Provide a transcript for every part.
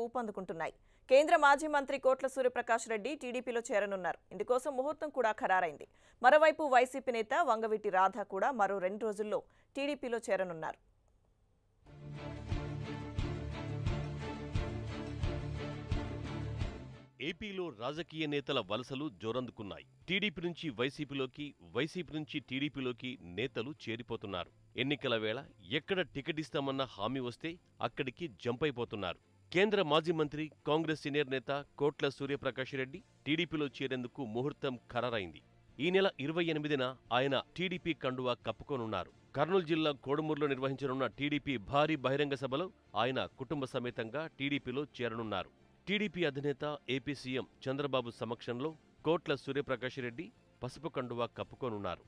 ఊపందుకుంటున్నాయి. కేంద్ర మాజీ మంత్రి కోట్ల సూర్యప్రకాష్ రెడ్డి టీడీపీలో చేరనున్నారు. ఇందుకోసం ముహూర్తం కూడా ఖరారైంది. మరోవైపు వైసీపీ నేత వంగవీటి రాధ కూడా మరో 2 రోజుల్లో టీడీపీలో చేరనున్నారు. ఏపీలో రాజకీయ నేతల వలసలు జోరందుకున్నాయి. టీడీపీ నుంచి వైసీపీలోకి, వైసీపీ నుంచి టీడీపీలోకి నేతలు చేరిపోతున్నారు. ఎన్నికల వేళ ఎక్కడ టికెట్ ఇస్తామన్న హామీ వస్తే అక్కడికి జంప్ అయిపోతున్నారు. కేంద్ర మాజీ మంత్రి, కాంగ్రెస్ సీనియర్ నేత కోట్ల సూర్యప్రకాష్ రెడ్డి టీడీపీలో చేరేందుకు ముహూర్తం ఖరారైంది. ఈ నెల 28న ఆయన టీడీపీ కండువా కప్పుకోనున్నారు. కర్నూలు జిల్లా కోడుమూరులో నిర్వహించనున్న టీడీపీ భారీ బహిరంగ సభలో ఆయన కుటుంబ సమేతంగా టీడీపీలో చేరనున్నారు. టీడీపీ అధినేత ఏపీ సీఎం చంద్రబాబు సమక్షంలో కోట్ల సూర్యప్రకాష్ రెడ్డి పసుపు కండువా కప్పుకోనున్నారు.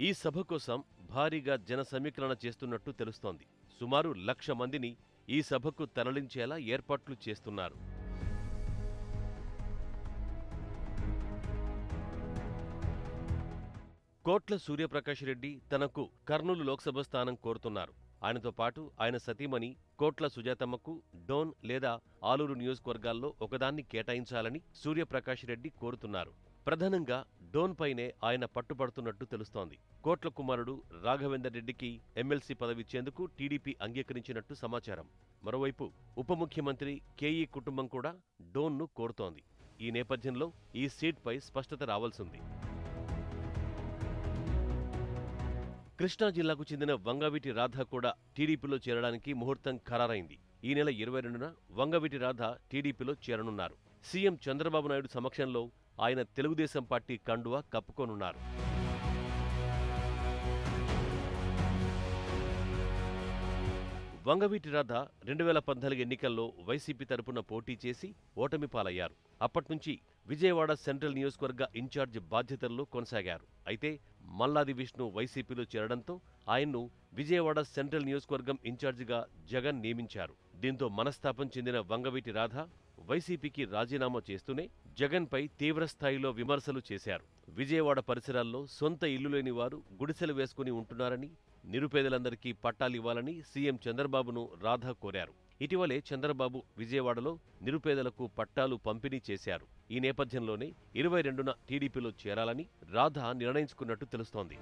ఈ సభ కోసం భారీగా జన సమీకరణ చేస్తున్నట్టు తెలుస్తోంది. సుమారు 1,00,000 మందిని ఈ సభకు తరలించేలా ఏర్పాట్లు చేస్తున్నారు. కోట్ల సూర్యప్రకాష్ రెడ్డి తనకు కర్నూలు లోక్సభ స్థానం కోరుతున్నారు. ఆయనతో పాటు ఆయన సతీమణి కోట్ల సుజాతమ్మకు డోన్ లేదా ఆలూరు నియోజకవర్గాల్లో ఒకదాన్ని కేటాయించాలని సూర్యప్రకాష్ రెడ్డి కోరుతున్నారు. ప్రధానంగా డోన్ పైనే ఆయన పట్టుబడుతున్నట్టు తెలుస్తోంది. కోట్ల కుమారుడు రాఘవేందర్ రెడ్డికి ఎమ్మెల్సీ పదవిచ్చేందుకు టీడీపీ అంగీకరించినట్టు సమాచారం. మరోవైపు ఉప ముఖ్యమంత్రి కేఈ కుటుంబం కూడా డోన్ను కోరుతోంది. ఈ నేపథ్యంలో ఈ సీట్పై స్పష్టత రావాల్సింది. కృష్ణా జిల్లాకు చెందిన వంగవీటి రాధ కూడా టీడీపీలో చేరడానికి ముహూర్తం ఖరారైంది. ఈ నెల 22న వంగవీటి రాధ టీడీపీలో చేరనున్నారు. సీఎం చంద్రబాబు నాయుడు సమక్షంలో ఆయన తెలుగుదేశం పార్టీ కండువా కప్పుకోనున్నారు. వంగవీటి రాధ 2014 ఎన్నికల్లో వైసీపీ తరపున పోటీ చేసి ఓటమి పాలయ్యారు. అప్పట్నుంచి విజయవాడ సెంట్రల్ నియోజకవర్గ ఇన్ఛార్జ్ బాధ్యతల్లో కొనసాగారు. అయితే మల్లాది విష్ణు వైసీపీలో చేరడంతో ఆయన్ను విజయవాడ సెంట్రల్ నియోజకవర్గం ఇన్ఛార్జిగా జగన్ నియమించారు. దీంతో మనస్తాపం చెందిన వంగవీటి రాధ వైసీపీకి రాజీనామా చేస్తూనే జగన్పై తీవ్రస్థాయిలో విమర్శలు చేశారు. విజయవాడ పరిసరాల్లో సొంత ఇల్లు లేని వారు గుడిసెలు వేసుకుని ఉంటున్నారని, నిరుపేదలందరికీ పట్టాలివ్వాలని సీఎం చంద్రబాబును రాధ కోరారు. ఇటీవలే చంద్రబాబు విజయవాడలో నిరుపేదలకు పట్టాలు పంపిణీ చేశారు. ఈ నేపథ్యంలోనే 22న టీడీపీలో చేరాలని రాధ నిర్ణయించుకున్నట్టు తెలుస్తోంది.